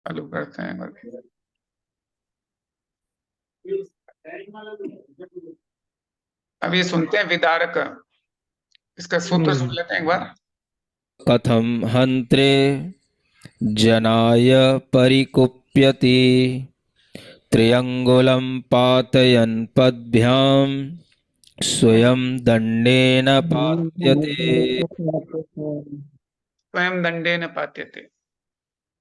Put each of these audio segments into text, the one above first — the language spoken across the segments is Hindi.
चालू करते हैं। अब ये सुनते हैं विदारक, इसका सूत्र सुन लेते हैं एक बार। कथम हन्त्रे जनाय परिकुप्यति त्र्यंगुलं पातयन् पद्भ्यां स्वयं दंडेन पात्यते। स्वयं दंडे न पाते थे,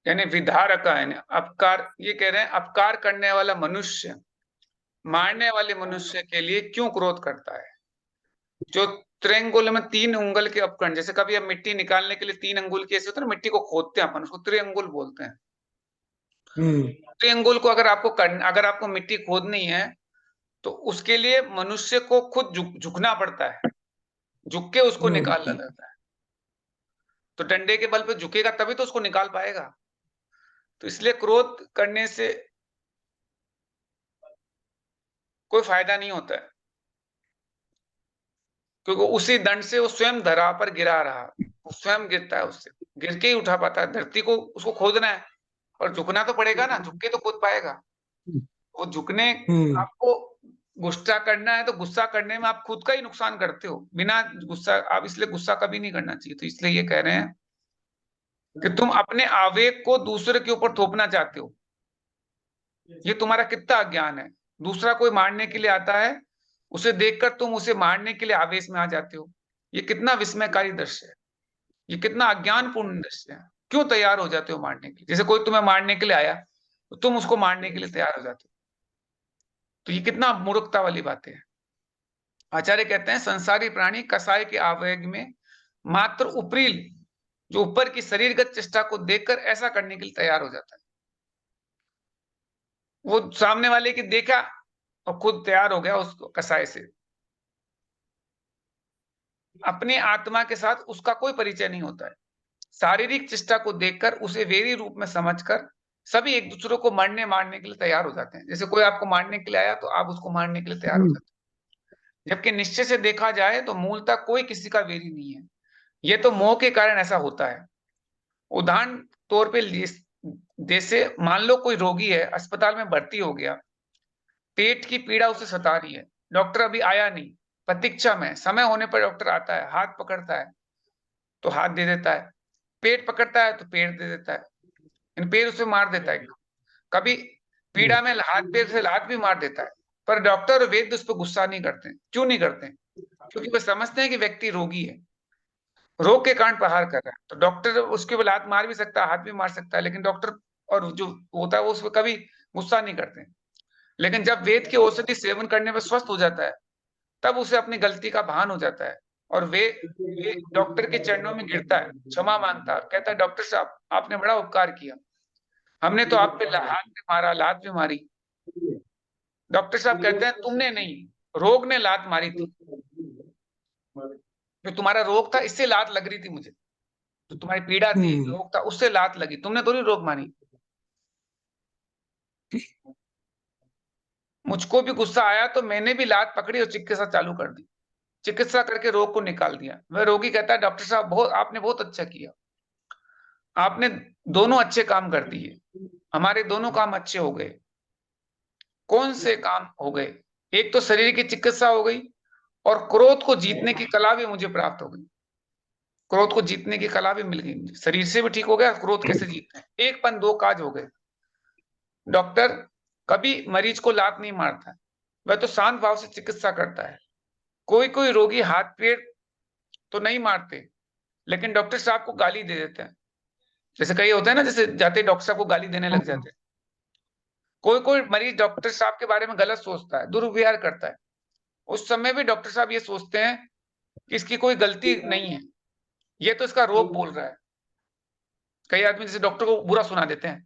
यानी विधारक यानी अपकार, ये कह रहे हैं अपकार करने वाला मनुष्य मारने वाले मनुष्य के लिए क्यों क्रोध करता है। जो त्रिअंगुल में 3 उंगल के उपकरण, जैसे कभी हम मिट्टी निकालने के लिए 3 अंगुल के ऐसे होते हैं ना, मिट्टी को खोदते हैं अपन, उसको त्रिअंगुल बोलते हैं। त्रिअंगुल को अगर आपको मिट्टी खोदनी है तो उसके लिए मनुष्य को खुद झुकना पड़ता है, झुक के उसको निकालना रहता है। तो डंडे के बल पे झुकेगा तभी तो उसको निकाल पाएगा। तो इसलिए क्रोध करने से कोई फायदा नहीं होता है, क्योंकि उसी दंड से वो स्वयं धरा पर गिरा रहा, वो स्वयं गिरता है, उससे गिर के ही उठा पाता है। धरती को उसको खोदना है और झुकना तो पड़ेगा ना, झुक के तो खोद पाएगा। वो झुकने, आपको गुस्सा करना है तो गुस्सा करने में आप खुद का ही नुकसान करते हो बिना गुस्सा, आप इसलिए गुस्सा कभी नहीं करना चाहिए। तो इसलिए ये कह रहे हैं कि तुम अपने आवेग को दूसरे के ऊपर थोपना चाहते हो, ये तुम्हारा कितना अज्ञान है। दूसरा कोई मारने के लिए आता है, उसे देखकर तुम उसे मारने के लिए आवेश में आ जाते हो। ये कितना विस्मयकारी दृश्य है, ये कितना अज्ञानपूर्ण दृश्य है। क्यों तैयार हो जाते हो मारने के लिए, जैसे कोई तुम्हें मारने के लिए आया तो तुम उसको मारने के लिए तैयार हो जाते हो। तो ये कितना मूर्खता वाली बातें हैं। आचार्य कहते हैं संसारी प्राणी कसाय के आवेग में मात्र ऊपरी, जो ऊपर की शरीरगत चेष्टा को देखकर ऐसा करने के लिए तैयार हो जाता है। वो सामने वाले की देखा और खुद तैयार हो गया उसको कसाय से। अपने आत्मा के साथ उसका कोई परिचय नहीं होता है। शारीरिक चेष्टा को देखकर उसे वेरी रूप में समझकर सभी एक दूसरे को मरने मारने के लिए तैयार हो जाते हैं। जैसे कोई आपको मारने के लिए आया तो आप उसको मारने के लिए तैयार हो जाते हैं, जबकि निश्चय से देखा जाए तो मूलतः कोई किसी का वेरी नहीं है। ये तो मोह के कारण ऐसा होता है। उदाहरण तौर पे जैसे मान लो कोई रोगी है, अस्पताल में भर्ती हो गया, पेट की पीड़ा उसे सता रही है, डॉक्टर अभी आया नहीं, प्रतीक्षा में, समय होने पर डॉक्टर आता है, हाथ पकड़ता है तो हाथ दे देता है, पेट पकड़ता है तो पेट दे देता है, इन पैर उसे मार देता है। कभी पीड़ा में हाथ पैर से लात भी मार देता है। पर डॉक्टर और वैद्य उस पर गुस्सा नहीं करते। क्यों नहीं करते? क्योंकि वे समझते हैं कि व्यक्ति रोगी है, रोग के कारण प्रहार कर रहा है। तो डॉक्टर उसके ऊपर लात मार भी सकता है, हाथ भी मार सकता है, लेकिन डॉक्टर और जो होता है वो उस पर कभी गुस्सा नहीं करते। लेकिन जब वेद के औषधि सेवन करने में स्वस्थ हो जाता है तब उसे अपनी गलती का भान हो जाता है और वे डॉक्टर के चरणों में गिरता है, क्षमा मांगता है, कहता है डॉक्टर साहब आपने बड़ा उपकार किया, हमने तो आप पे हाथ भी मारा, लात भी मारी। डॉक्टर साहब कहते हैं तुमने नहीं, रोग ने लात मारी थी, जो तुम्हारा रोग था इससे लात लग रही थी मुझे, जो तुम्हारी पीड़ा थी, रोग था, उससे लात लगी, तुमने थोड़ी रोग मारी। मुझको भी गुस्सा आया तो मैंने भी लात पकड़ी और चिकित्सा चालू कर दी, चिकित्सा करके रोग को निकाल दिया। वह रोगी कहता है डॉक्टर साहब बहुत, आपने बहुत अच्छा किया, आपने दोनों अच्छे काम कर दिए, हमारे दोनों काम अच्छे हो गए। कौन से काम हो गए? एक तो शरीर की चिकित्सा हो गई और क्रोध को जीतने की कला भी मुझे प्राप्त हो गई। क्रोध को जीतने की कला भी मिल गई मुझे, शरीर से भी ठीक हो गया, क्रोध कैसे जीतना है, एक पन दो काज हो गए। डॉक्टर कभी मरीज को लात नहीं मारता, वह तो शांत भाव से चिकित्सा करता है। कोई कोई रोगी हाथ पैर तो नहीं मारते, लेकिन डॉक्टर साहब को गाली दे देते हैं। जैसे कई होते हैं ना, जैसे जाते डॉक्टर साहब को गाली देने लग जाते हैं। कोई कोई मरीज डॉक्टर साहब के बारे में गलत सोचता है, दुर्व्यवहार करता है, उस समय भी डॉक्टर साहब ये सोचते हैं कि इसकी कोई गलती नहीं है, ये तो इसका रोग बोल रहा है। कई आदमी जैसे डॉक्टर को बुरा सुना देते हैं,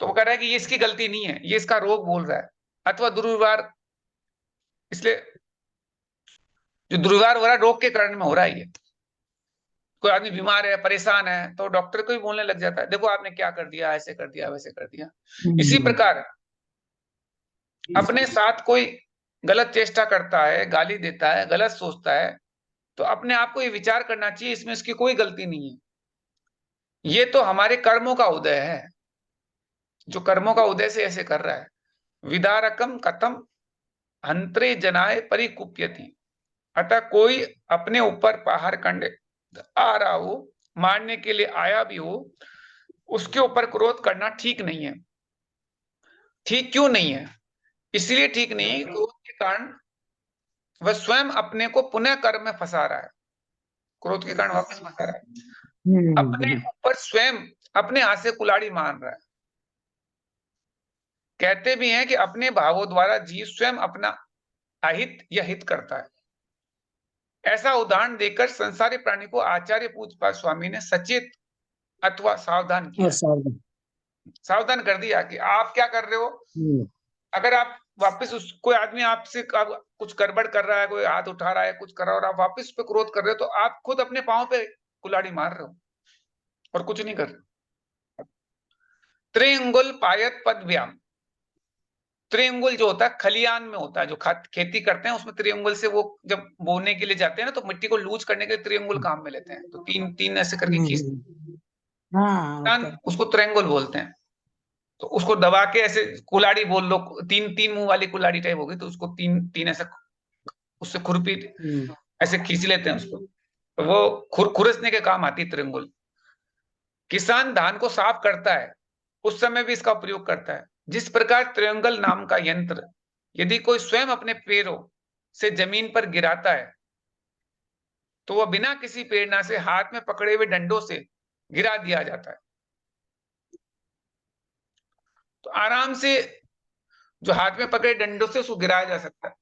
तो वो कह रहा है कि ये इसकी गलती नहीं है, ये इसका रोग बोल रहा है, अथवा दुर्व्यवहार। इसलिए जो दुर्व्यवहार हो रहा है रोग के कारण में हो रहा है। ये कोई आदमी बीमार है, परेशान है, तो डॉक्टर को ही बोलने लग जाता है देखो आपने क्या कर दिया, ऐसे कर दिया, वैसे कर दिया। इसी प्रकार अपने साथ कोई गलत चेष्टा करता है, गाली देता है, गलत सोचता है, तो अपने आप को ये विचार करना चाहिए इसमें इसकी कोई गलती नहीं है, ये तो हमारे कर्मों का उदय है। जो कर्मों का उदय से ऐसे कर रहा है। विदारकम कथम हंत्रे जनाय परिकुप्यति, अतः कोई अपने ऊपर पहाड़ कंडे आ रहा हो, मारने के लिए आया भी हो, उसके ऊपर क्रोध करना ठीक नहीं है। ठीक क्यों नहीं है? इसलिए ठीक नहीं है कि क्रोध के कारण वह स्वयं अपने को पुनः कर्म में फंसा रहा है। क्रोध के कारण वापस फंसा रहा है, अपने ऊपर स्वयं अपने हाथ से कुल्हाड़ी मार रहा है। कहते भी हैं कि अपने भावों द्वारा जीव स्वयं अपना अहित या हित करता है। ऐसा उदाहरण देकर संसारी प्राणी को आचार्य पूज्यपाद स्वामी ने सचेत अथवा सावधान किया, सावधान कर दिया कि आप क्या कर रहे हो। अगर आप वापस उस कोई आदमी आपसे कुछ गड़बड़ कर रहा है, कोई हाथ उठा रहा है, कुछ कर रहा है और आप वापस पे क्रोध कर रहे हो, तो आप खुद अपने पांव पे कुल्हाड़ी मार रहे हो और कुछ नहीं कर रहे। त्रिअंगुल पायत पद व्याम, त्रिअंगुल जो होता है खलियान में होता है, जो खेती करते हैं उसमें त्रिअंगुल से वो जब बोने के लिए जाते हैं ना, तो मिट्टी को लूज करने के लिए त्रिअंगुल काम में लेते हैं। तो तीन तीन ऐसे करके खींचते, उसको त्रिअंगुल बोलते हैं। तो उसको दबा के ऐसे कुल्हाड़ी बोल लो, तीन तीन मुंह वाली कुल्हाड़ी टाइप होगी, तो उसको तीन तीन ऐसे उससे खुरपी ऐसे खींच लेते हैं उसको, तो वो खुरसने के काम आती है त्रिअंगुल। किसान धान को साफ करता है, उस समय भी इसका प्रयोग करता है। जिस प्रकार त्रिअंगल नाम का यंत्र यदि कोई स्वयं अपने पैरों से जमीन पर गिराता है, तो वह बिना किसी प्रेरणा से हाथ में पकड़े हुए डंडों से गिरा दिया जाता है। तो आराम से जो हाथ में पकड़े डंडों से उसको गिराया जा सकता है।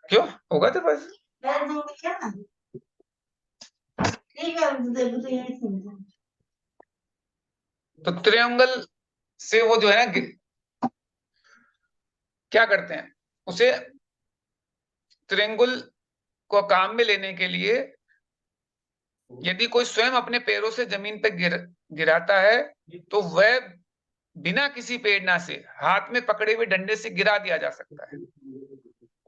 क्यों होगा तो बस तो त्रिअंगल से वो जो है ना क्या करते हैं, उसे त्रिअंगुल को काम में लेने के लिए यदि कोई स्वयं अपने पैरों से जमीन पर गिराता है, तो वह बिना किसी प्रेरणा से हाथ में पकड़े हुए डंडे से गिरा दिया जा सकता है।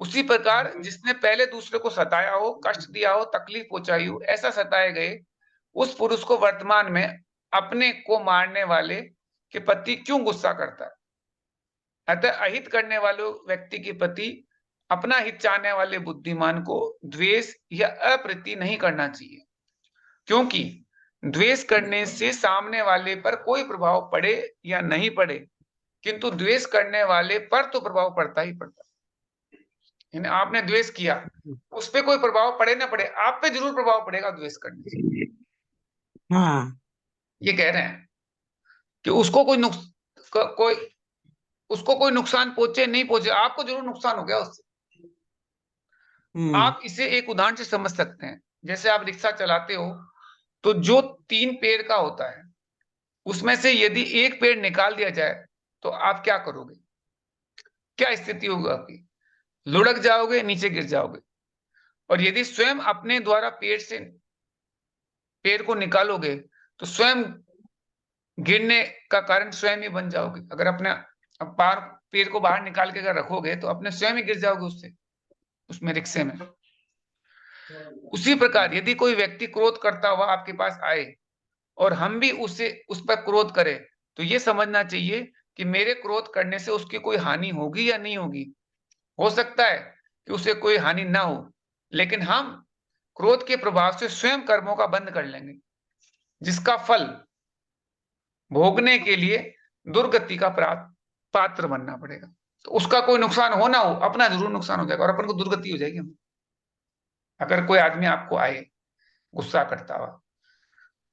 उसी प्रकार जिसने पहले दूसरे को सताया हो, कष्ट दिया हो, तकलीफ पहुंचाई हो, ऐसा सताए गए उस पुरुष को वर्तमान में अपने को मारने वाले के प्रति क्यों गुस्सा करता है। अतः अहित करने वाले व्यक्ति के प्रति अपना हित चाहने वाले बुद्धिमान को द्वेष या अप्रीति नहीं करना चाहिए, क्योंकि द्वेष करने से सामने वाले पर कोई प्रभाव पड़े या नहीं पड़े, किंतु द्वेष करने वाले पर तो प्रभाव पड़ता ही पड़ता है। आपने द्वेष किया, उस पर कोई प्रभाव पड़े ना पड़े, आप पे जरूर प्रभाव पड़ेगा द्वेष करने से। ये कह रहे हैं कि उसको कोई नुकसान पहुंचे नहीं पहुंचे, आपको जरूर नुकसान हो गया उससे। आप इसे एक उदाहरण से समझ सकते हैं। जैसे आप रिक्शा चलाते हो, तो जो 3 पैर का होता है उसमें से यदि एक पैर निकाल दिया जाए तो आप क्या करोगे, क्या स्थिति होगी आपकी? लुढ़क जाओगे, नीचे गिर जाओगे। और यदि स्वयं अपने द्वारा पैर को निकालोगे तो स्वयं गिरने का कारण स्वयं ही बन जाओगे। अगर अपने पैर को बाहर निकाल के अगर रखोगे तो अपने स्वयं ही गिर जाओगे उसमें रिक्शे में। उसी प्रकार यदि कोई व्यक्ति क्रोध करता हुआ आपके पास आए और हम भी उस पर क्रोध करें, तो ये समझना चाहिए कि मेरे क्रोध करने से उसकी कोई हानि होगी या नहीं होगी। हो सकता है कि उसे कोई हानि ना हो, लेकिन हम क्रोध के प्रभाव से स्वयं कर्मों का बंद कर लेंगे, जिसका फल भोगने के लिए दुर्गति का पात्र बनना पड़ेगा। तो उसका कोई नुकसान हो ना हो, अपना जरूर नुकसान हो जाएगा और अपन को दुर्गति हो जाएगी। अगर कोई आदमी आपको आए गुस्सा करता हुआ,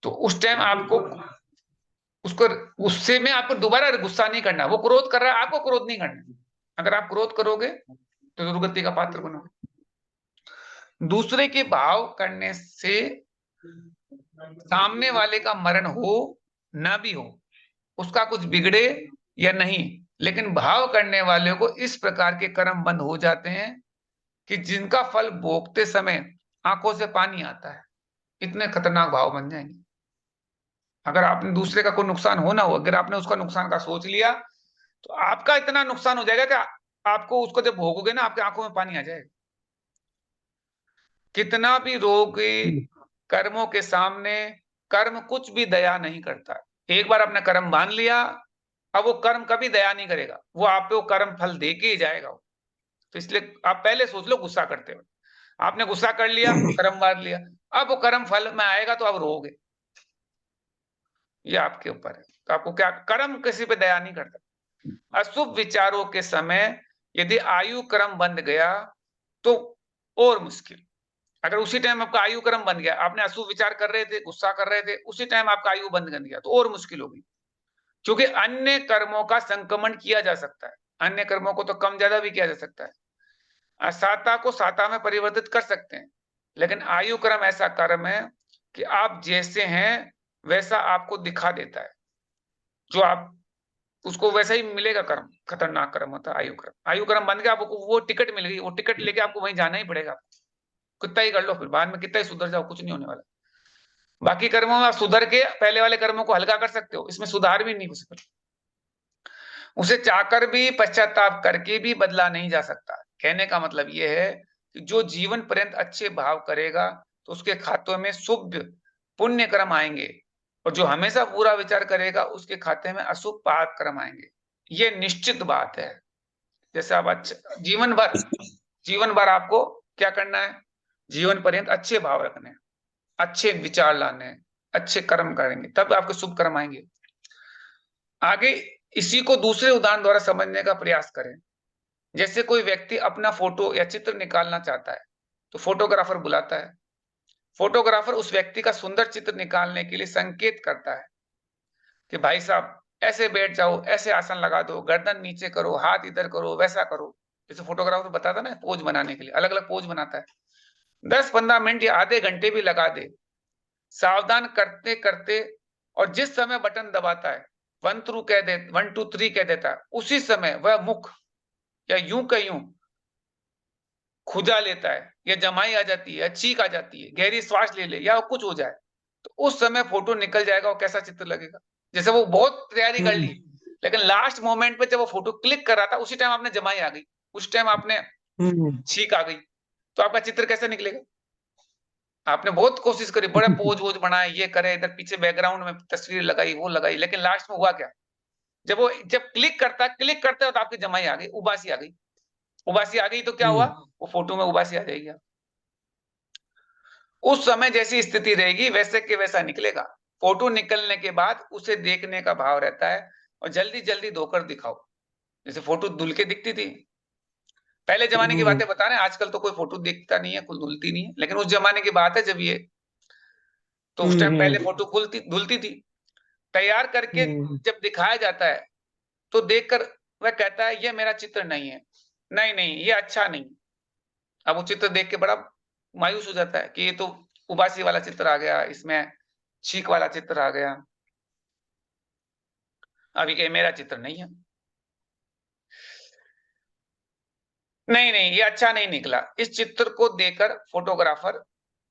तो उस टाइम आपको उससे में आपको दोबारा गुस्सा नहीं करना। वो क्रोध कर रहा है, आपको क्रोध नहीं करना। अगर आप क्रोध करोगे तो दुर्गति का पात्र बनोगे। दूसरे के भाव करने से सामने वाले का मरण हो ना भी हो, उसका कुछ बिगड़े या नहीं, लेकिन भाव करने वाले को इस प्रकार के कर्म बंद हो जाते हैं कि जिनका फल भोगते समय आंखों से पानी आता है। इतने खतरनाक भाव बन जाएंगे। अगर आपने दूसरे का कोई नुकसान हो ना हो, अगर आपने उसका नुकसान का सोच लिया, तो आपका इतना नुकसान हो जाएगा कि आपको उसको जब भोगोगे ना, आपकी आंखों में पानी आ जाएगा। कितना भी रोगे कर्मों के सामने कर्म कुछ भी दया नहीं करता। एक बार आपने कर्म बांध लिया, अब वो कर्म कभी दया नहीं करेगा, वो आप पे वो कर्म फल दे के ही जाएगा वो। तो इसलिए आप पहले सोच लो गुस्सा करते हुए, आपने गुस्सा कर लिया, कर्म बांध लिया, अब वो कर्म फल में आएगा तो आप रोओगे, ये आपके ऊपर है। तो आपको क्या, कर्म किसी पे दया नहीं करता। अशुभ विचारों के समय यदि आयु क्रम बंध गया तो और मुश्किल। अगर उसी टाइम आपका आयु क्रम बन गया, आपने अशुभ विचार कर रहे थे, गुस्सा कर रहे थे, उसी टाइम आपका आयु बंद कर दिया तो और मुश्किल होगी। क्योंकि अन्य कर्मों का संक्रमण किया जा सकता है, अन्य कर्मों को तो कम ज्यादा भी किया जा सकता है, असाता को साता में परिवर्तित कर सकते हैं, लेकिन आयु क्रम ऐसा कर्म है कि आप जैसे हैं वैसा आपको दिखा देता है, जो आप उसको वैसा ही मिलेगा कर्म। खतरनाक कर्म होता है आयु क्रम। आयु क्रम बन गया, आपको वो टिकट मिल गई, वो टिकट लेके आपको वहीं जाना ही पड़ेगा। कितना ही कर लो, फिर बाद में कितना ही सुधर जाओ, कुछ नहीं होने वाला। बाकी कर्मों में आप सुधर के पहले वाले कर्मों को हल्का कर सकते हो, इसमें सुधार भी नहीं हो सकता। उसे चाहकर भी, पश्चाताप करके भी बदला नहीं जा सकता। कहने का मतलब यह है कि जो जीवन पर्यंत अच्छे भाव करेगा तो उसके खातों में शुभ पुण्य कर्म आएंगे, और जो हमेशा बुरा विचार करेगा उसके खाते में अशुभ पाप कर्म आएंगे। ये निश्चित बात है। जैसे आप अच्छा जीवन भर आपको क्या करना है, जीवन पर्यंत अच्छे भाव रखने हैं, अच्छे विचार लाने हैं, अच्छे कर्म करेंगे तब आपके शुभ कर्म आएंगे। आगे इसी को दूसरे उदाहरण द्वारा समझने का प्रयास करें। जैसे कोई व्यक्ति अपना फोटो या चित्र निकालना चाहता है तो फोटोग्राफर बुलाता है। फोटोग्राफर उस व्यक्ति का सुंदर चित्र निकालने के लिए संकेत करता है कि भाई साहब ऐसे बैठ जाओ, ऐसे आसन लगा दो, गर्दन नीचे करो, हाथ इधर करो, वैसा करो। जैसे फोटोग्राफर बताता ना पोज बनाने के लिए, अलग अलग पोज बनाता है। 10-15 मिनट या आधे घंटे भी लगा दे, सावधान करते करते, और जिस समय बटन दबाता है 1 2 3 कह देता है, उसी समय वह मुख या यूं का यूं खुजा लेता है, या जमाई आ जाती है, चीख आ जाती है, गहरी श्वास ले ले, या कुछ हो जाए, तो उस समय फोटो निकल जाएगा और कैसा चित्र लगेगा। जैसे वो बहुत तैयारी कर ली, लेकिन लास्ट मोमेंट पे जब वो फोटो क्लिक कर रहा था उसी टाइम आपने जमाई आ गई, उस टाइम आपने छींक आ गई, तो आपका चित्र कैसे निकलेगा। आपने बहुत कोशिश करी, बड़े पोज वोज बनाए, ये करे, इधर पीछे बैकग्राउंड में तस्वीर लगाई, वो लगाई, लेकिन लास्ट में हुआ क्या, जब क्लिक करते हो तो आपकी जमाई आ गई, उबासी आ गई। उबासी आ गई तो क्या हुआ, वो फोटो में उबासी आ जाएगी। उस समय जैसी स्थिति रहेगी वैसे के वैसा निकलेगा। फोटो निकलने के बाद उसे देखने का भाव रहता है, और जल्दी जल्दी धोकर दिखाओ। जैसे फोटो धुल के दिखती थी, पहले जमाने की बातें बता रहे हैं, आजकल तो कोई फोटो दिखता नहीं है, कुछ धुलती नहीं है, लेकिन उस जमाने की बात है जब ये, तो उस टाइम पहले फोटो धुलती थी। तैयार करके जब दिखाया जाता है तो देखकर वह कहता है ये मेरा चित्र नहीं है, नहीं नहीं ये अच्छा नहीं। अब वो चित्र देख के बड़ा मायूस हो जाता है कि ये तो उबासी वाला चित्र आ गया, इसमें छींक वाला चित्र आ गया, अभी ये मेरा चित्र नहीं है, नहीं नहीं ये अच्छा नहीं निकला। इस चित्र को देखकर फोटोग्राफर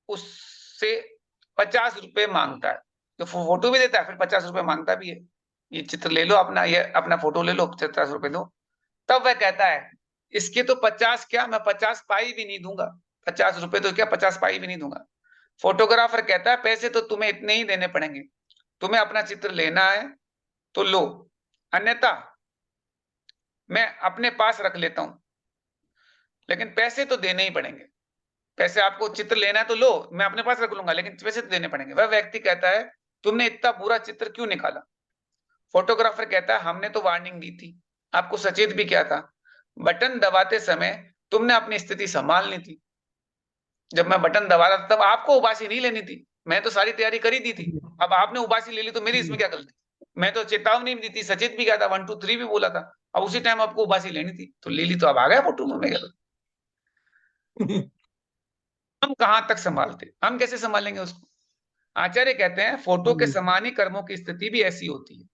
उससे 50 रुपए मांगता है, तो फोटो भी देता है, फिर 50 रुपए मांगता भी है, ये चित्र ले लो अपना, ये अपना फोटो ले लो, 50 रुपए दो। तब वह कहता है इसके तो 50 क्या, मैं 50 पाई भी नहीं दूंगा, 50 रुपए तो क्या 50 पाई भी नहीं दूंगा। फोटोग्राफर कहता है पैसे तो तुम्हें इतने ही देने पड़ेंगे, तुम्हें अपना चित्र लेना है तो लो, अन्यथा मैं अपने पास रख लेता हूं, लेकिन पैसे तो देने ही पड़ेंगे। पैसे आपको चित्र लेना है तो लो, मैं अपने पास रख लूंगा, लेकिन पैसे तो देने पड़ेंगे। वह व्यक्ति कहता है तुमने इतना बुरा चित्र क्यों निकाला। फोटोग्राफर कहता है हमने तो वार्निंग दी थी, आपको सचेत भी किया था, बटन दबाते समय तुमने अपनी स्थिति संभालनी थी। जब मैं बटन दबा रहा था तब आपको उबासी नहीं लेनी थी, मैं तो सारी तैयारी करी दी थी, अब आपने उबासी ले ली तो मेरी इसमें क्या गलती। मैं तो चेतावनी भी दी थी, सचेत भी किया था, 1 2 3 भी बोला था, अब उसी टाइम आपको उबासी लेनी थी तो ले ली, तो अब आ गया फोटो में गलत। हम कहां तक संभालते, हम कैसे संभालेंगे उसको। आचार्य कहते हैं फोटो के समान ही कर्मों की स्थिति भी ऐसी होती है।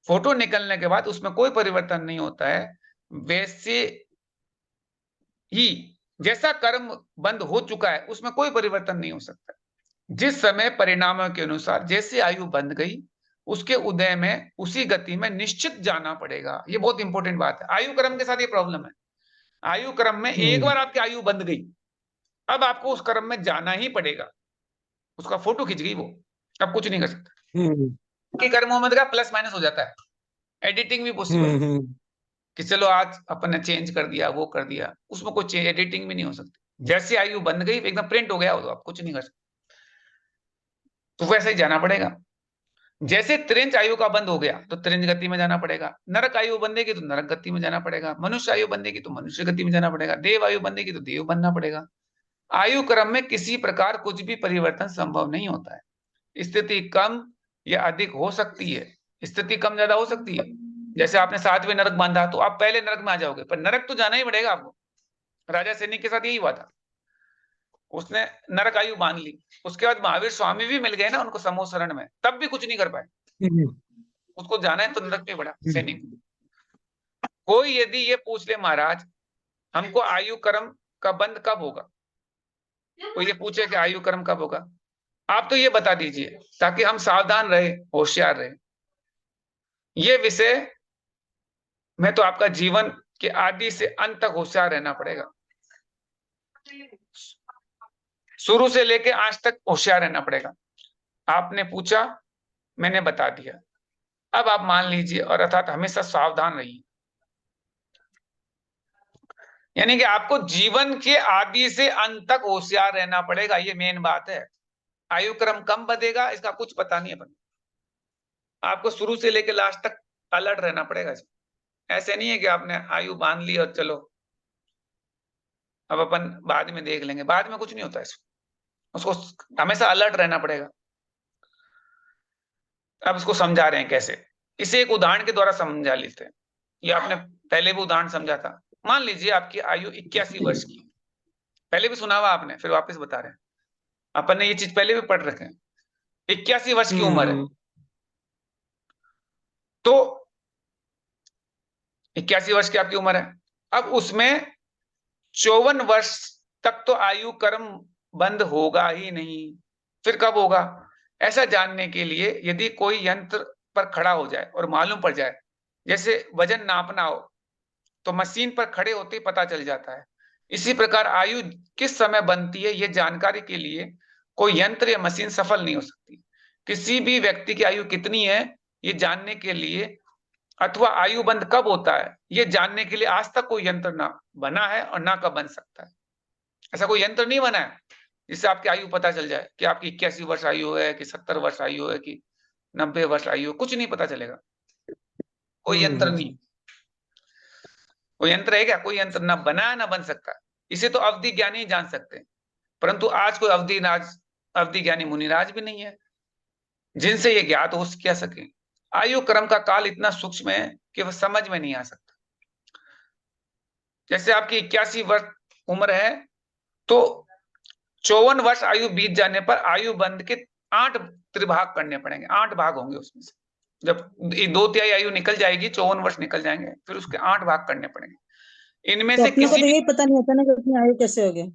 फोटो निकलने के बाद उसमें कोई परिवर्तन नहीं होता है, वैसे ही जैसा कर्म बंद हो चुका है उसमें कोई परिवर्तन नहीं हो सकता। जिस समय परिणामों के अनुसार जैसे आयु बंध गई, उसके उदय में उसी गति में निश्चित जाना पड़ेगा। ये बहुत इंपॉर्टेंट बात है। आयु क्रम के साथ ये प्रॉब्लम है, आयु क्रम में एक बार आपकी आयु बंध गई, अब आपको उस क्रम में जाना ही पड़ेगा। उसका फोटो खिंच गई वो, अब कुछ नहीं कर सकते। कि कर्मों में प्लस माइनस हो जाता है, एडिटिंग भी पॉसिबल है कि चलो आज अपन ने चेंज कर दिया, वो कर दिया, उसमें कोई चेंज एडिटिंग भी नहीं हो सकती। जैसी आयु बन गई एकदम प्रिंट हो गया हो, तो आप कुछ नहीं कर सकते, तो वैसे ही जाना पड़ेगा। जैसे त्रिंच आयु का बंद हो गया तो त्रिंच गति में जाना पड़ेगा, नरक आयु बंधेगी तो नरक गति में जाना पड़ेगा, मनुष्य आयु बंधेगी तो मनुष्य गति में जाना पड़ेगा, देव आयु बंधेगी तो देव बनना पड़ेगा। आयु क्रम में किसी प्रकार कुछ भी परिवर्तन संभव नहीं होता है। स्थिति कम या अधिक हो सकती है, स्थिति कम ज्यादा हो सकती है। जैसे आपने 7वें नरक बांधा तो आप पहले नरक में आ जाओगे, पर नरक तो जाना ही पड़ेगा आपको। राजा सैनिक के साथ यही हुआ था, उसने नरक आयु बांध ली, उसके बाद महावीर स्वामी भी मिल गए ना उनको समूह शरण में, तब भी कुछ नहीं कर पाए। उसको जाना है तो नरक में पड़ा सैनिक। कोई यदि ये पूछ ले महाराज हमको आयु कर्म का बंद कब होगा, तो ये पूछे कि आयु कर्म कब होगा, आप तो ये बता दीजिए ताकि हम सावधान रहे, होशियार रहे। ये विषय में तो आपका जीवन के आदि से अंत तक होशियार रहना पड़ेगा, शुरू से लेके आज तक होशियार रहना पड़ेगा। आपने पूछा, मैंने बता दिया, अब आप मान लीजिए और अर्थात हमेशा सावधान रहिए। यानी कि आपको जीवन के आदि से अंत तक होशियार रहना पड़ेगा, ये मेन बात है। आयु क्रम कम बढ़ेगा इसका कुछ पता नहीं है, आपको शुरू से लेकर लास्ट तक अलर्ट रहना पड़ेगा। ऐसे नहीं है कि आपने आयु बांध ली और चलो अब अपन बाद में देख लेंगे, बाद में कुछ नहीं होता इसको, उसको हमेशा अलर्ट रहना पड़ेगा। अब इसको समझा रहे हैं कैसे, इसे एक उदाहरण के द्वारा समझा लेते हैं। ये आपने पहले भी उदाहरण समझा था। मान लीजिए आपकी आयु 81 वर्ष की, पहले भी सुना हुआ आपने, फिर वापस बता रहे हैं, अपन ने ये चीज पहले भी पढ़ रखे हैं। 81 वर्ष की उम्र है, तो 81 वर्ष की आपकी उम्र है। अब उसमें 54 वर्ष तक तो आयु कर्म बंद होगा ही नहीं, फिर कब होगा? ऐसा जानने के लिए यदि कोई यंत्र पर खड़ा हो जाए और मालूम पड़ जाए, जैसे वजन नापना हो तो मशीन पर खड़े होते ही पता चल जाता है। इसी प्रकार आयु किस समय बनती है ये जानकारी के लिए कोई यंत्र या मशीन सफल नहीं हो सकती। किसी भी व्यक्ति की आयु कितनी है ये जानने के लिए अथवा आयु बंद कब होता है ये जानने के लिए आज तक कोई यंत्र ना बना है और ना कब बन सकता है। ऐसा कोई यंत्र नहीं बना है जिससे आपकी आयु पता चल जाए कि आपकी 81 वर्ष आयु है कि 70 वर्ष आयु है कि 90 वर्ष आयु है, कुछ नहीं पता चलेगा। कोई यंत्र नहीं, कोई यंत्र है क्या? कोई यंत्र ना बना ना बन सकता। इसे तो अवधि ज्ञानी जान सकते हैं, परंतु आज कोई अवधि ज्ञानी मुनिराज भी नहीं है जिनसे ये ज्ञात हो क्या सके। आयु क्रम का काल इतना सूक्ष्म है कि वह समझ में नहीं आ सकता। जैसे आपकी 81 वर्ष उम्र है तो 54 वर्ष आयु बीत जाने पर आयु बंद के 8 त्रिभाग करने पड़ेंगे, 8 भाग होंगे उसमें से। जब 2/3 आयु निकल जाएगी, 54 वर्ष निकल जाएंगे, फिर उसके 8 भाग करने पड़ेंगे। इनमें तो से अपने को किसी तो यही पता नहीं होता ना कि अपनी आयु कैसे हो गई,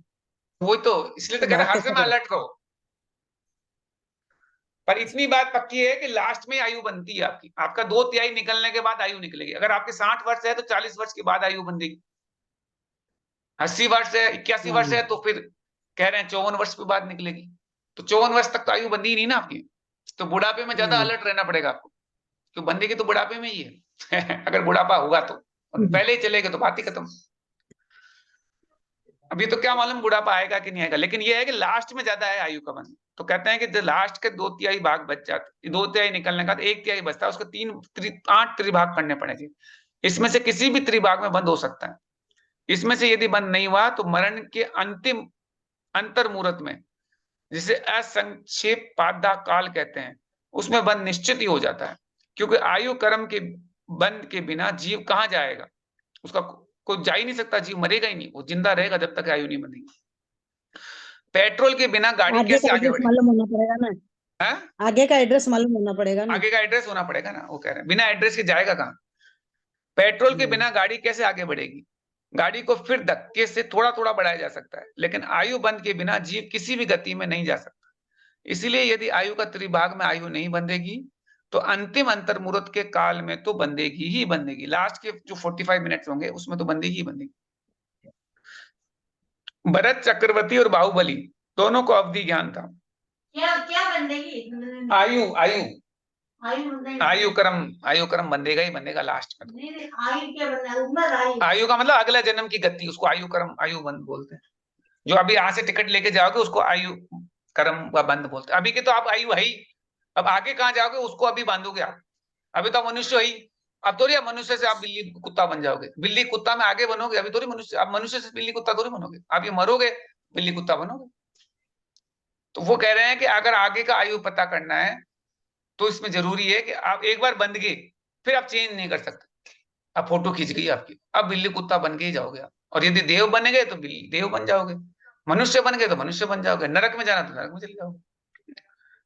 वही तो इसलिए तो कह रहे भाग हर कैसे समय पड़े। अलर्ट रहो। पर इतनी बात पक्की है कि लास्ट में आयु बनती है आपकी, आपका 2/3 निकलने के बाद आयु निकलेगी। अगर आपके 60 वर्ष है तो 40 वर्ष के बाद आयु बनेगी। 80 वर्ष है, 81 वर्ष है तो फिर कह रहे हैं 54 वर्ष के बाद निकलेगी। तो 54 वर्ष तक तो आयु बंदी नहीं ना आपकी, तो बुढ़ापे में ज्यादा अलर्ट रहना पड़ेगा आपको, क्यों बंदेगी तो बुढ़ापे में ही है अगर बुढ़ापा होगा तो, और पहले ही चलेगा तो बात ही खत्म। अभी तो क्या मालूम बुढ़ापा आएगा कि नहीं आएगा, लेकिन ये है कि लास्ट में ज्यादा है आयु का बंद। तो कहते हैं कि जो लास्ट के 2/3 भाग बच जाते, 2/3 निकलने का 1/3 बचता है, उसको 8 त्रिभाग करने पड़ेंगे। इसमें से किसी भी त्रिभाग में बंद हो सकता है। इसमें से यदि बंद नहीं हुआ तो मरण के अंतिम अंतर मुहूर्त में, जिसे असंक्षेप पादा काल कहते हैं, उसमें बंद निश्चित ही हो जाता है। क्योंकि आयु कर्म के बंद के बिना जीव कहाँ जाएगा, उसका कोई जा ही नहीं सकता, जीव मरेगा ही नहीं, वो जिंदा रहेगा जब तक आयु नहीं बनेगी। पेट्रोल के बिना गाड़ी आगे कैसे का आगे एड्रेस बढ़ेगी? मालूम होना पड़ेगा ना, है? आगे का एड्रेस मालूम होना पड़ेगा ना। आगे का एड्रेस होना पड़ेगा ना, वो कह रहे हैं बिना एड्रेस के जाएगा कहाँ? पेट्रोल के बिना गाड़ी कैसे आगे बढ़ेगी? गाड़ी को फिर धक्के से थोड़ा थोड़ा बढ़ाया जा सकता है, लेकिन आयु बंद के बिना जीव किसी भी गति में नहीं जा सकता। इसलिए यदि आयु का त्रिभाग में आयु नहीं बंधेगी तो अंतिम अंतर मुहूर्त के काल में तो बंधेगी ही बंधेगी। लास्ट के जो 45 मिनट्स होंगे उसमें तो बंधेगी ही बंधेगी। भरत चक्रवर्ती और बाहुबली दोनों को अवधि ज्ञान था। क्या क्या बंदेगी। आयु आयु आयु आयु कर्म बंधेगा ही बंधेगा लास्ट में। नहीं, आयु क्या बनना, उम्र आयु। आयु का मतलब अगला जन्म की गति, उसको आयु कर्म आयु बंध बोलते हैं। जो अभी यहाँ से टिकट लेके जाओगे उसको आयु कर्म का बंध बोलते हैं। अभी के तो आप आयु है ही, अब आगे कहाँ जाओगे उसको अभी बांधोगे आप। अभी तो मनुष्य है ही, अब थोड़ी आप मनुष्य से आप बिल्ली कुत्ता बन जाओगे। बिल्ली कुत्ता में आगे बनोगे, अभी थोड़ी मनुष्य, आप मनुष्य से बिल्ली कुत्ता थोड़ी बनोगे। आप ये मरोगे बिल्ली कुत्ता बनोगे। तो वो कह रहे हैं कि अगर आगे का आयु पता करना है तो इसमें जरूरी है कि आप एक बार बंध गए फिर आप चेंज नहीं कर सकते। अब फोटो खींच गई आपकी, अब बिल्ली कुत्ता बन के ही जाओगे आप। और यदि देव बन गए तो बिल्ली देव बन जाओगे, मनुष्य बन गए तो मनुष्य बन जाओगे, नरक में जाना तो नरक में चले जाओगे।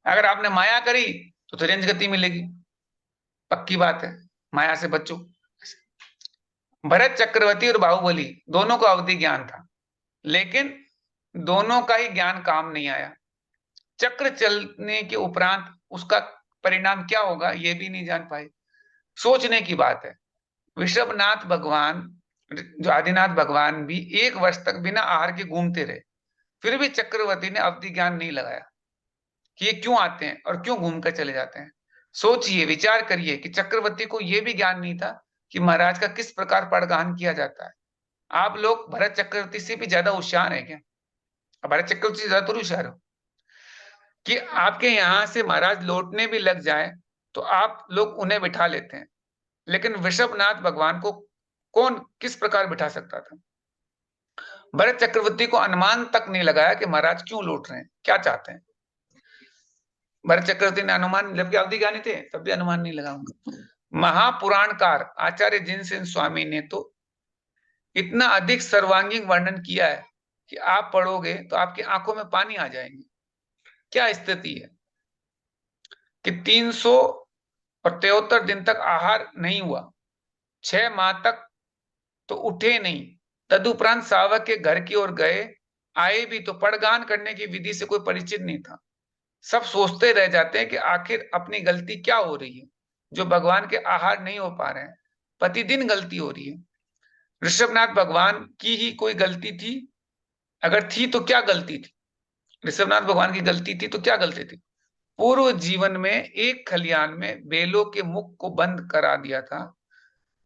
अगर आपने माया करी तो तिरंज गति मिलेगी, पक्की बात है। माया से बचो। भरत चक्रवर्ती और बाहुबली दोनों को अवधि ज्ञान था, लेकिन दोनों का ही ज्ञान काम नहीं आया। चक्र चलने के उपरांत उसका परिणाम क्या होगा ये भी नहीं जान पाए। सोचने की बात है। ऋषभनाथ भगवान, जो आदिनाथ भगवान भी 1 वर्ष तक बिना आहार के घूमते रहे, फिर भी चक्रवर्ती ने अवधि ज्ञान नहीं लगाया कि ये क्यों आते हैं और क्यों घूम कर चले जाते हैं। सोचिए, विचार करिए कि चक्रवर्ती को यह भी ज्ञान नहीं था कि महाराज का किस प्रकार पड़गान किया जाता है। आप लोग भरत चक्रवर्ती से भी ज्यादा होशियार है क्या? भरत चक्रवर्ती से ज्यादा थोड़ी होशियार हो कि आपके यहां से महाराज लौटने भी लग जाए तो आप लोग उन्हें बिठा लेते हैं, लेकिन ऋषभनाथ भगवान को कौन किस प्रकार बिठा सकता था? भरत चक्रवर्ती को अनुमान तक नहीं लगाया कि महाराज क्यों लौट रहे हैं, क्या चाहते हैं। भरत चक्रवर्ती ने अनुमान, जबकि अवधि ज्ञानी थे तब भी अनुमान नहीं लगाऊंगा। महापुराणकार आचार्य जिनसेन स्वामी ने तो इतना अधिक सर्वांगीण वर्णन किया है कि आप पढ़ोगे तो आपकी आंखों में पानी आ जाएंगे। क्या स्थिति है कि 373 दिन तक आहार नहीं हुआ, 6 माह तक तो उठे नहीं, तदुपरांत सावक के घर की ओर गए, आए भी तो पड़गान करने की विधि से कोई परिचित नहीं था। सब सोचते रह जाते हैं कि आखिर अपनी गलती क्या हो रही है जो भगवान के आहार नहीं हो पा रहे हैं। प्रतिदिन गलती हो रही है। ऋषभनाथ भगवान की ही कोई गलती थी? अगर थी तो क्या गलती थी? ऋषभनाथ भगवान की गलती थी तो क्या गलती थी? पूर्व जीवन में एक खलियान में बेलों के मुख को बंद करा दिया था,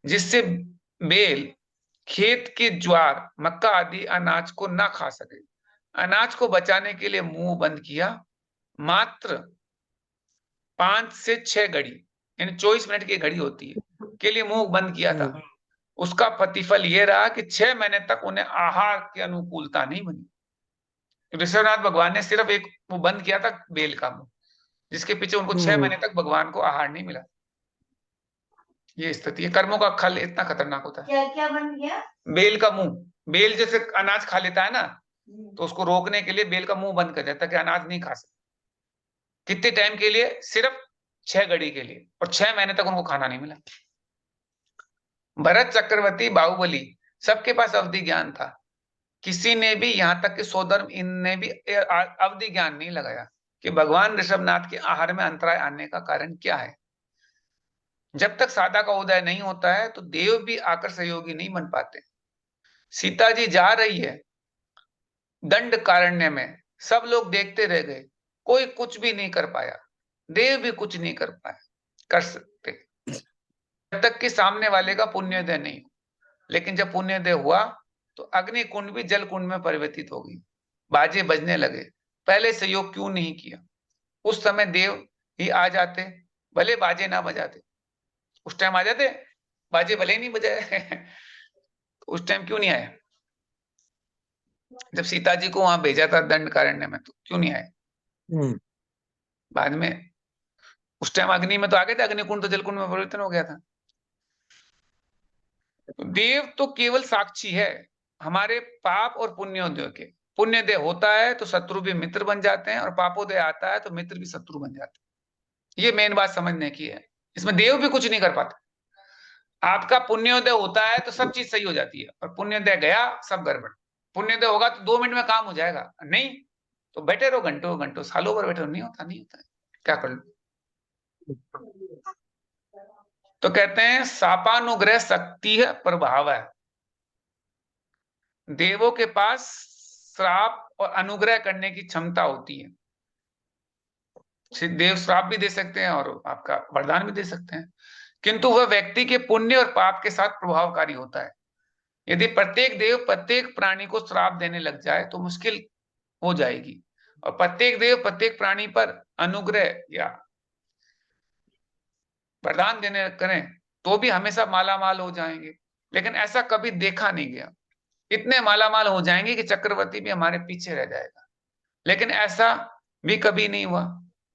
जिससे बेल खेत के ज्वार मक्का आदि अनाज को ना खा सके। अनाज को बचाने के लिए मुंह बंद किया। मात्र 5 से 6 घड़ी, यानी 24 मिनट की घड़ी होती है, के लिए मुंह बंद किया था। उसका प्रतिफल यह रहा कि 6 महीने तक उन्हें आहार की अनुकूलता नहीं बनी। ऋषभनाथ भगवान ने सिर्फ एक वो बंद किया था बेल का मुंह, जिसके पीछे उनको 6 महीने तक भगवान को आहार नहीं मिला। ये स्थिति है। कर्मों का फल इतना खतरनाक होता है। क्या क्या बन गया? बेल का मुंह, बेल जैसे अनाज खा लेता है ना, तो उसको रोकने के लिए बेल का मुंह बंद कर देता है कि अनाज नहीं खा सकते। कितने टाइम के लिए? सिर्फ 6 घड़ी के लिए, और 6 महीने तक उनको खाना नहीं मिला। भरत चक्रवर्ती, बाहुबली, सबके पास अवधि ज्ञान था। किसी ने भी, यहां तक कि सोधर्म इनने भी अवधि ज्ञान नहीं लगाया कि भगवान ऋषभनाथ के आहार में अंतराय आने का कारण क्या है। जब तक साधा का उदय नहीं होता है तो देव भी आकर सहयोगी नहीं बन पाते। सीता जी जा रही है दंड कारण्य में, सब लोग देखते रह गए, कोई कुछ भी नहीं कर पाया, देव भी कुछ नहीं कर पाया, कर सकते जब तक कि सामने वाले का पुण्योदय नहीं हो। लेकिन जब पुण्योदय हुआ तो अग्नि कुंड भी जल कुंड में परिवर्तित हो गई, बाजे बजने लगे। पहले सहयोग क्यों नहीं किया? उस समय देव ही आ जाते, भले बाजे ना बजाते। उस टाइम आ जाते, बाजे भले ही नहीं बजाए उस टाइम क्यों नहीं आए? जब सीता जी को वहां भेजा था दंड कारण्य में तो क्यों नहीं आए? बाद में उस टाइम अग्नि में तो आ गए थे, अग्निकुंड तो जलकुंड में परिवर्तन हो गया था। देव तो केवल साक्षी है हमारे पाप और पुण्योदय के। पुण्योदय होता है तो शत्रु भी मित्र बन जाते हैं, और पापोदय आता है तो मित्र भी शत्रु बन जाते हैं। ये मेन बात समझने की है। इसमें देव भी कुछ नहीं कर पाते। आपका पुण्योदय होता है तो सब चीज सही हो जाती है, और पुण्योदय गया सब गड़बड़। पुण्योदय होगा तो 2 मिनट में काम हो जाएगा, नहीं तो बैठे रहो घंटों घंटों, सालों भर बैठे रहो, नहीं होता, नहीं होता है, क्या कर लो। तो कहते हैं शापानुग्रह शक्ति है, प्रभाव है। देवों के पास श्राप और अनुग्रह करने की क्षमता होती है। देव श्राप भी दे सकते हैं और आपका वरदान भी दे सकते हैं, किंतु वह व्यक्ति के पुण्य और पाप के साथ प्रभावकारी होता है। यदि प्रत्येक देव प्रत्येक प्राणी को श्राप देने लग जाए तो मुश्किल हो जाएगी, और प्रत्येक देव प्रत्येक प्राणी पर अनुग्रह या वरदान देने करें तो भी हमेशा मालामाल हो जाएंगे। लेकिन ऐसा कभी देखा नहीं गया। इतने मालामाल हो जाएंगे कि चक्रवर्ती भी हमारे पीछे रह जाएगा, लेकिन ऐसा भी कभी नहीं हुआ।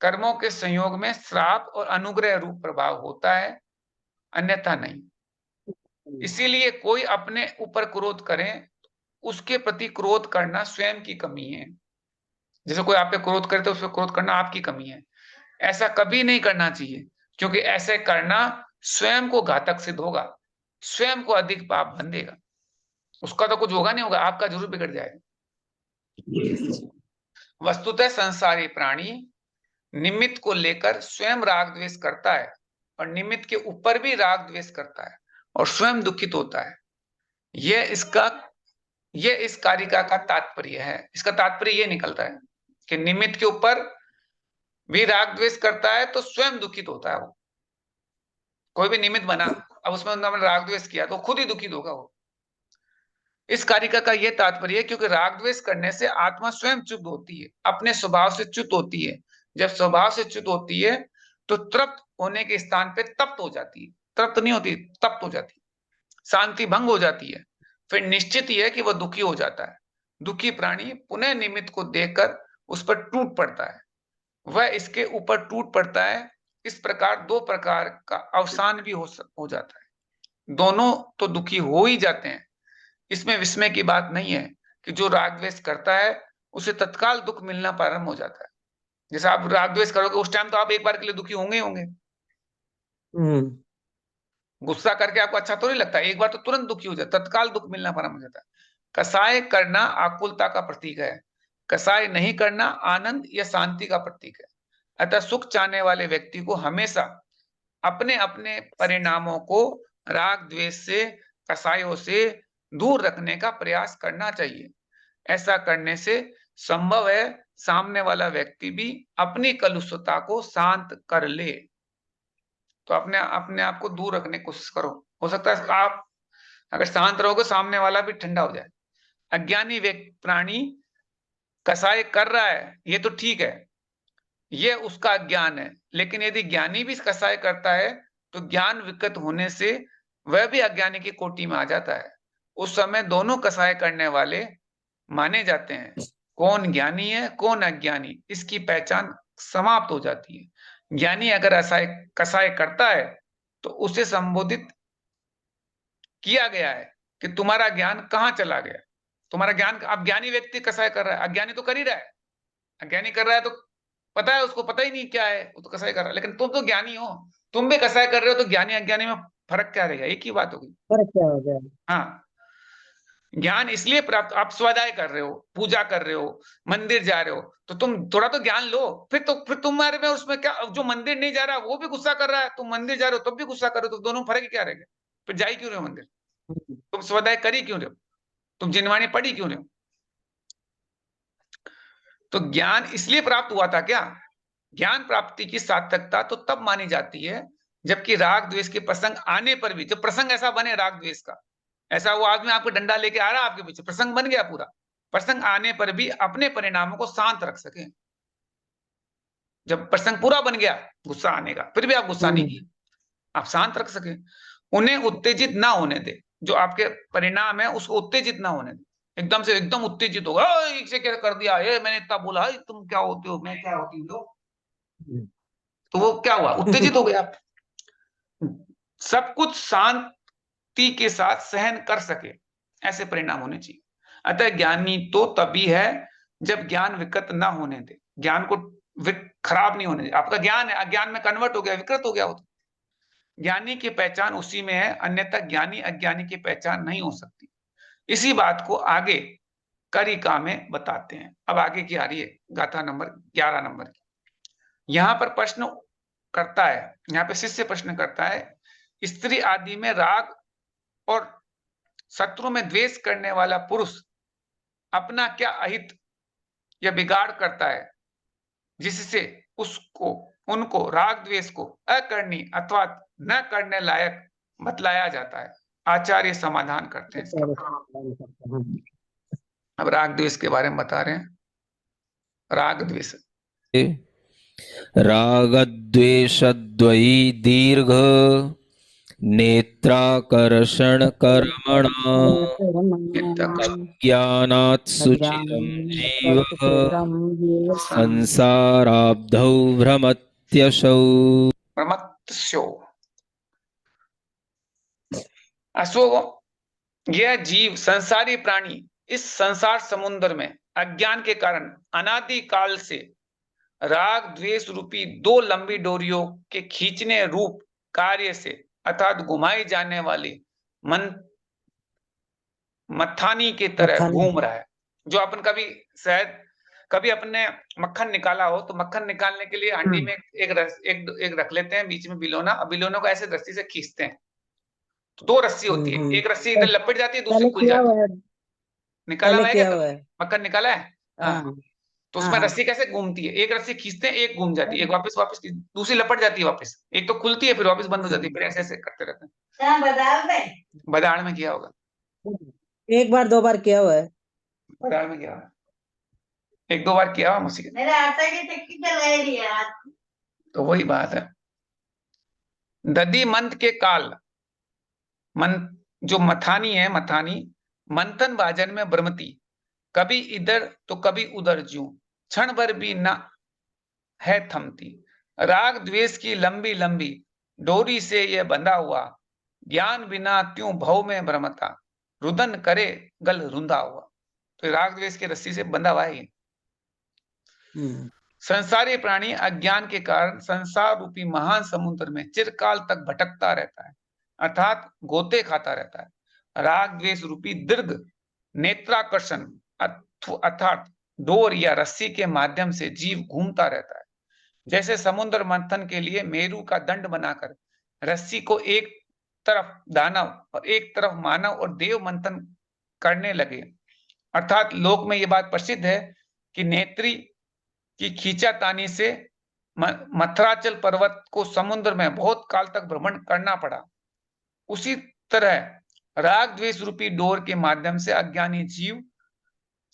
कर्मों के संयोग में श्राप और अनुग्रह रूप प्रभाव होता है, अन्यथा नहीं। इसीलिए कोई अपने ऊपर क्रोध करे, उसके प्रति क्रोध करना स्वयं की कमी है। जैसे कोई आप पे क्रोध करे तो उस पर क्रोध करना आपकी कमी है। ऐसा कभी नहीं करना चाहिए, क्योंकि ऐसे करना स्वयं को घातक सिद्ध होगा, स्वयं को अधिक पाप बंधेगा। उसका तो कुछ होगा नहीं होगा, आपका जरूर बिगड़ जाएगा। वस्तुतः संसारी प्राणी निमित्त को लेकर स्वयं राग द्वेष करता है, और निमित्त के ऊपर भी राग द्वेष करता है और स्वयं दुखित होता है। यह इस कारिका का तात्पर्य है। इसका तात्पर्य यह निकलता है कि निमित्त के ऊपर भी राग द्वेष करता है तो स्वयं दुखित होता है। वो कोई भी निमित्त बना, अब उसमें उन्होंने राग द्वेष किया तो खुद ही दुखित होगा वो। इस कारिका का यह तात्पर्य है, क्योंकि राग द्वेष करने से आत्मा स्वयं च्युत होती है, अपने स्वभाव से च्युत होती है। जब स्वभाव से च्युत होती है तो तृप्त होने के स्थान पे तप्त हो जाती है। तृप्त नहीं होती, तप्त हो जाती है, शांति भंग हो जाती है। फिर निश्चित ही है कि वह दुखी हो जाता है। दुखी प्राणी पुनः निमित्त को देखकर उस पर टूट पड़ता है, वह इसके ऊपर टूट पड़ता है। इस प्रकार दो प्रकार का अवसान भी हो जाता है। दोनों तो दुखी हो ही जाते हैं। इसमें विस्मय की बात नहीं है कि जो राग द्वेष करता है उसे तत्काल दुख मिलना प्रारंभ हो जाता है। जैसे आप राग द्वेष करोगे उस टाइम तो आप एक बार के लिए दुखी होंगे ही होंगे। गुस्सा करके आपको अच्छा तो नहीं लगता, एक बार तो तुरंत दुखी हो जाता, तत्काल दुख मिलना प्रारंभ हो जाता है। कसाय करना आकुलता का प्रतीक है, कसाय नहीं करना आनंद या शांति का प्रतीक है। अतः सुख चाहने वाले व्यक्ति को हमेशा अपने अपने परिणामों को राग द्वेष से, कसायों से दूर रखने का प्रयास करना चाहिए। ऐसा करने से संभव है सामने वाला व्यक्ति भी अपनी कलुषता को शांत कर ले। तो अपने अपने आप को दूर रखने की कोशिश करो। हो सकता है आप अगर शांत रहोगे सामने वाला भी ठंडा हो जाए। अज्ञानी व्यक्ति प्राणी कसाय कर रहा है ये तो ठीक है, ये उसका ज्ञान है, लेकिन यदि ज्ञानी भी कसाय करता है तो ज्ञान विकृत होने से वह भी अज्ञानी की कोटि में आ जाता है। उस समय दोनों कसाय करने वाले माने जाते हैं। कौन ज्ञानी है कौन अज्ञानी, इसकी पहचान समाप्त हो जाती है। ज्ञानी अगर कसाय करता है तो उसे संबोधित किया गया है कि तुम्हारा ज्ञान कहां चला गया। तुम्हारा ज्ञान, अब ज्ञानी व्यक्ति कसाय कर रहा है, अज्ञानी तो कर ही रहा है। अज्ञानी कर रहा है तो पता है उसको, पता ही नहीं क्या है, वो तो कसाई कर रहा है। लेकिन तुम तो ज्ञानी हो, तुम भी कसाई कर रहे हो, तो ज्ञानी अज्ञानी में फर्क क्या रहेगा, एक ही बात होगी। फर्क क्या हो गया? हाँ, ज्ञान इसलिए प्राप्त, आप स्वाध्याय कर रहे हो, पूजा कर रहे हो, मंदिर जा रहे हो, तो तुम थोड़ा तो ज्ञान लो। फिर तुम्हारे में उसमें क्या, जो मंदिर नहीं जा रहा वो भी गुस्सा कर रहा है, तुम मंदिर जा रहे हो तब भी गुस्सा कर रहे हो, तो दोनों फर्क क्या रहेगा? फिर जा ही क्यों रहे हो मंदिर? तुम स्वाध्याय करी क्यों रहे हो? तुम जिनवाणी पढ़ी क्यों रहे हो? तो ज्ञान इसलिए प्राप्त हुआ था क्या? ज्ञान प्राप्ति की सार्थकता तो तब मानी जाती है जबकि राग द्वेष के प्रसंग आने पर भी, जब प्रसंग ऐसा बने राग द्वेष का, ऐसा वो आदमी आपको डंडा लेके आ रहा है आपके पीछे, प्रसंग बन गया पूरा, प्रसंग आने पर भी अपने परिणामों को शांत रख सके। जब प्रसंग पूरा बन गया गुस्सा आने का, फिर भी आप गुस्सा नहीं किए, आप शांत रख सके। उन्हें उत्तेजित ना होने दे, जो आपके परिणाम है उसको उत्तेजित ना होने दे। एकदम से एकदम उत्तेजित होगा, इसे क्या कर दिया, ये मैंने इतना बोला, तुम क्या होते हो, मैं क्या होती हूँ, तो वो क्या हुआ, उत्तेजित हो गया। सब कुछ शांति के साथ सहन कर सके, ऐसे परिणाम होने चाहिए। अतः ज्ञानी तो तभी है जब ज्ञान विकृत ना होने दे, ज्ञान को खराब नहीं होने दे। आपका ज्ञान है, अज्ञान में कन्वर्ट हो गया, विकृत हो गया हो, ज्ञानी की पहचान उसी में है, अन्यथा ज्ञानी अज्ञानी की पहचान नहीं हो सकती। इसी बात को आगे कारिका में बताते हैं। अब आगे की आ रही है गाथा नंबर 11 नंबर की। यहां पर प्रश्न करता है, यहाँ पे शिष्य प्रश्न करता है, स्त्री आदि में राग और शत्रु में द्वेष करने वाला पुरुष अपना क्या अहित या बिगाड़ करता है, जिससे उसको उनको राग द्वेष को अकरणी अथवा न करने लायक बतलाया जाता है। आचार्य समाधान करते हैं इसका। अब राग द्वेष के बारे में बता रहे हैं। राग द्वेष रागद्वेषद्वयी दीर्घ नेत्राकर्षण कर्मणा ज्ञानात् सुचिरं जीवः संसाराब्धौ भ्रमत्यसौ। प्रमत्स्यो असो यह जीव संसारी प्राणी इस संसार समुद्र में अज्ञान के कारण अनादि काल से राग द्वेष रूपी दो लंबी डोरियों के खींचने रूप कार्य से अर्थात घुमाई जाने वाली मथानी की तरह घूम रहा है। जो अपन कभी शायद कभी अपने मक्खन निकाला हो तो मक्खन निकालने के लिए हंडी में एक रख लेते हैं बीच में बिलोना, और बिलोनों को ऐसे रस्सी से खींचते हैं तो दो रस्सी होती है, एक रस्सी इधर लपेट जाती है, दूसरी खुल जाती है। निकाला हुआ है क्या? मक्खन निकाला है? हाँ। तो उसमें रस्सी कैसे घूमती है, एक रस्सी खींचते हैं, एक घूम जाती है, एक वापस दूसरी लपट जाती है वापस, एक तो खुलती है फिर वापस बंद हो जाती है, फिर ऐसे ऐसे करते रहते हैं। बदाड़ में किया होगा, एक बार दो बार किया हुआ है। बदाड़ में किया होगा, एक दो बार किया हुआ मुझसे। मेरे आटा की चक्की चला दिया। तो वही बात है। दधी मंथ के काल जो मथानी है, मथानी मंथन भाजन में भ्रमती, कभी इधर तो कभी उधर, ज्यों क्षण भर भी न है थमती। राग द्वेष की लंबी लंबी डोरी से यह बंधा हुआ, ज्ञान बिना त्यों भव में भ्रमता, रुदन करे गल रुंधा हुआ। तो राग द्वेष की रस्सी से बंधा हुआ है। संसारी प्राणी अज्ञान के कारण संसार रूपी महान समुद्र में चिरकाल तक भटकता रहता है, अर्थात गोते खाता रहता है। राग द्वेष रूपी दीर्घ नेत्राकर्षण अर्थात डोर या रस्सी के माध्यम से जीव घूमता रहता है। जैसे समुद्र मंथन के लिए मेरू का दंड बनाकर रस्सी को एक तरफ दानव और एक तरफ मानव और देव मंथन करने लगे। अर्थात लोक में यह बात प्रसिद्ध है कि नेत्री की खींचातानी से मथुराचल पर्वत को समुद्र में बहुत काल तक भ्रमण करना पड़ा। उसी तरह राग द्वेष रूपी डोर के माध्यम से अज्ञानी जीव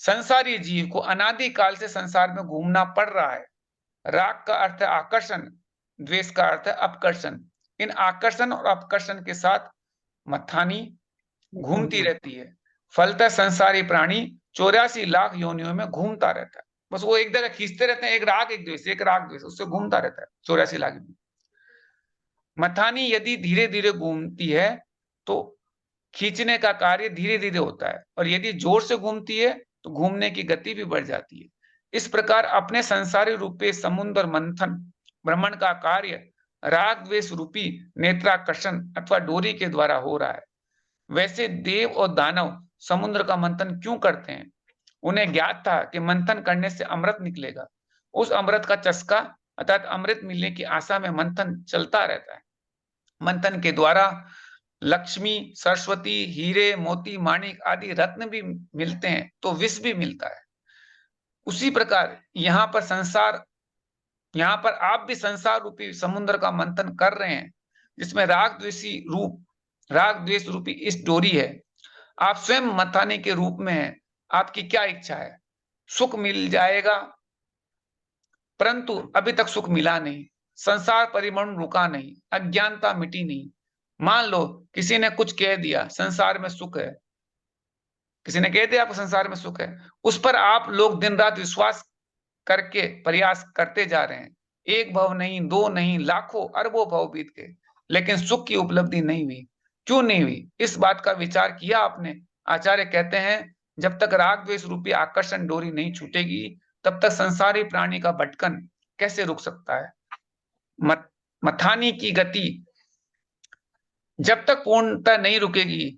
संसारी जीव को अनादि काल से संसार में घूमना पड़ रहा है। राग का अर्थ है आकर्षण, द्वेष का अर्थ है अपकर्षण। इन आकर्षण और अपकर्षण के साथ मथानी घूमती रहती है। फलतः संसारी प्राणी 84 लाख योनियों में घूमता रहता है। बस वो एक जगह खींचते रहते हैं, एक राग एक द्वेष, उससे घूमता रहता है 84 लाख। मथानी यदि धीरे धीरे घूमती है तो खींचने का कार्य धीरे धीरे होता है, और यदि जोर से घूमती है तो घूमने की गति भी बढ़ जाती है। इस प्रकार अपने संसारी रूपे समुद्र मंथन भ्रमण का कार्य राग द्वेष रूपी नेत्राकर्षण अथवा डोरी के द्वारा हो रहा है। वैसे देव और दानव समुद्र का मंथन क्यों करते हैं? उन्हें ज्ञात था कि मंथन करने से अमृत निकलेगा। उस अमृत का चस्का अर्थात अमृत मिलने की आशा में मंथन चलता रहता है। मंथन के द्वारा लक्ष्मी, सरस्वती, हीरे, मोती, माणिक आदि रत्न भी मिलते हैं तो विष भी मिलता है। उसी प्रकार यहाँ पर आप भी संसार रूपी समुद्र का मंथन कर रहे हैं, जिसमें राग द्वेष रूपी इस डोरी है। आप स्वयं मथाने के रूप में हैं। आपकी क्या इच्छा है? सुख मिल जाएगा, परंतु अभी तक सुख मिला नहीं। संसार परिमण रुका नहीं, अज्ञानता मिटी नहीं। मान लो किसी ने कुछ कह दिया संसार में सुख है, किसी ने कह दिया आपको संसार में सुख है, उस पर आप लोग दिन रात विश्वास करके प्रयास करते जा रहे हैं। एक भव नहीं, दो नहीं, लाखों अरबों भव बीत गए, लेकिन सुख की उपलब्धि नहीं हुई। क्यों नहीं हुई? इस बात का विचार किया आपने? आचार्य कहते हैं जब तक राग द्वेष रूपी आकर्षण डोरी नहीं छूटेगी तब तक संसारी प्राणी का भटकन कैसे रुक सकता है? मथानी की गति जब तक पूर्णतः नहीं रुकेगी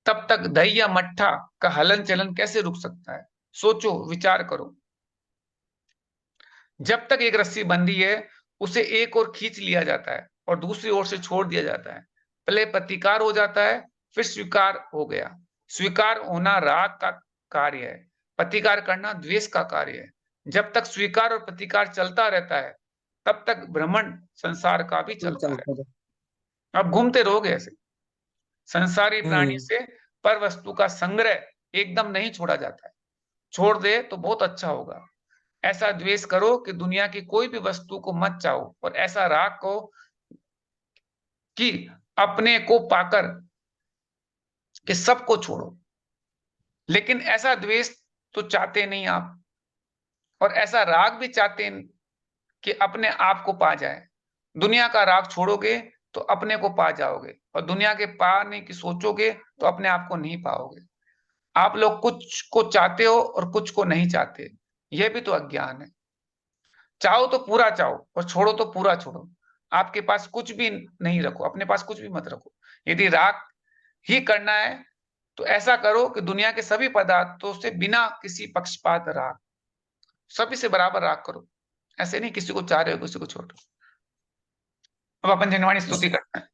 तब तक दही या मट्ठा का हलन चलन कैसे रुक सकता है? सोचो, विचार करो। जब तक एक रस्सी बंधी है उसे एक ओर खींच लिया जाता है और दूसरी ओर से छोड़ दिया जाता है। पहले प्रतिकार हो जाता है, फिर स्वीकार हो गया। स्वीकार होना राग का कार्य है, प्रतिकार करना द्वेष का कार्य है। जब तक स्वीकार और प्रतिकार चलता रहता है तब तक भ्रमण संसार का भी चलता है। अब घूमते रहोगे ऐसे संसारी प्राणी से पर वस्तु का संग्रह एकदम नहीं छोड़ा जाता है। छोड़ दे तो बहुत अच्छा होगा। ऐसा द्वेष करो कि दुनिया की कोई भी वस्तु को मत चाहो और ऐसा राग को कि अपने को पाकर कि सबको छोड़ो। लेकिन ऐसा द्वेष तो चाहते नहीं आप, और ऐसा राग भी चाहते हैं कि अपने आप को पा जाए। दुनिया का राग छोड़ोगे तो अपने को पा जाओगे, और दुनिया के पाने की सोचोगे तो अपने आप को नहीं पाओगे। आप लोग कुछ को चाहते हो और कुछ को नहीं चाहते, यह भी तो अज्ञान है। चाहो तो पूरा चाहो और छोड़ो तो पूरा छोड़ो। आपके पास कुछ भी नहीं रखो, अपने पास कुछ भी मत रखो। यदि राग ही करना है तो ऐसा करो कि दुनिया के सभी पदार्थों से बिना किसी पक्षपात राग, सभी से बराबर राग करो। ऐसे नहीं किसी को चाह रहे हो किसी को छोड़ रहे हो। अब अपन जनवाणी स्तुति करते हैं।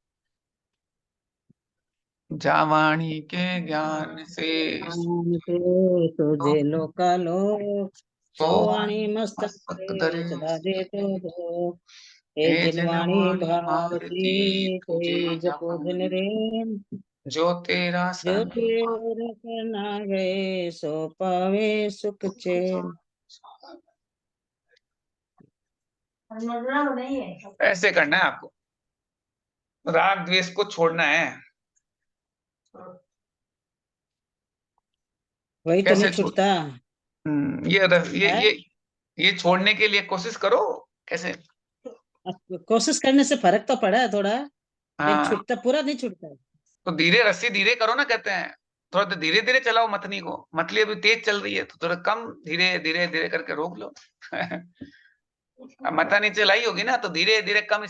जावाणी के ज्ञान से तुझे लोकालोक सोवाणी मस्तक मस्तक धरे सदा दे तो हे हे जिनवाणी जनवाणी भारती तुझे जपो दिन रे जो तेरा जो सन तेरे करना गए सो पावे सुख चैन। मतलब नहीं है। ऐसे करना है आपको, राग द्वेष को छोड़ना है। वही तो कैसे नहीं छोड़, छूटता है। ये छोड़ने के लिए कोशिश करो। कैसे? कोशिश करने से फर्क तो पड़ा है थोड़ा, लेकिन हाँ, छूटता पूरा नहीं छूटता। तो धीरे रस्सी धीरे करो ना, कहते हैं थोड़ा तो धीरे धीरे चलाओ मथनी को। मछली अभी तेज चल रही है तो थोड़ा कम धीरे धीरे धीरे करके रोक लो। मथा नीचे लाई होगी ना तो धीरे धीरे कम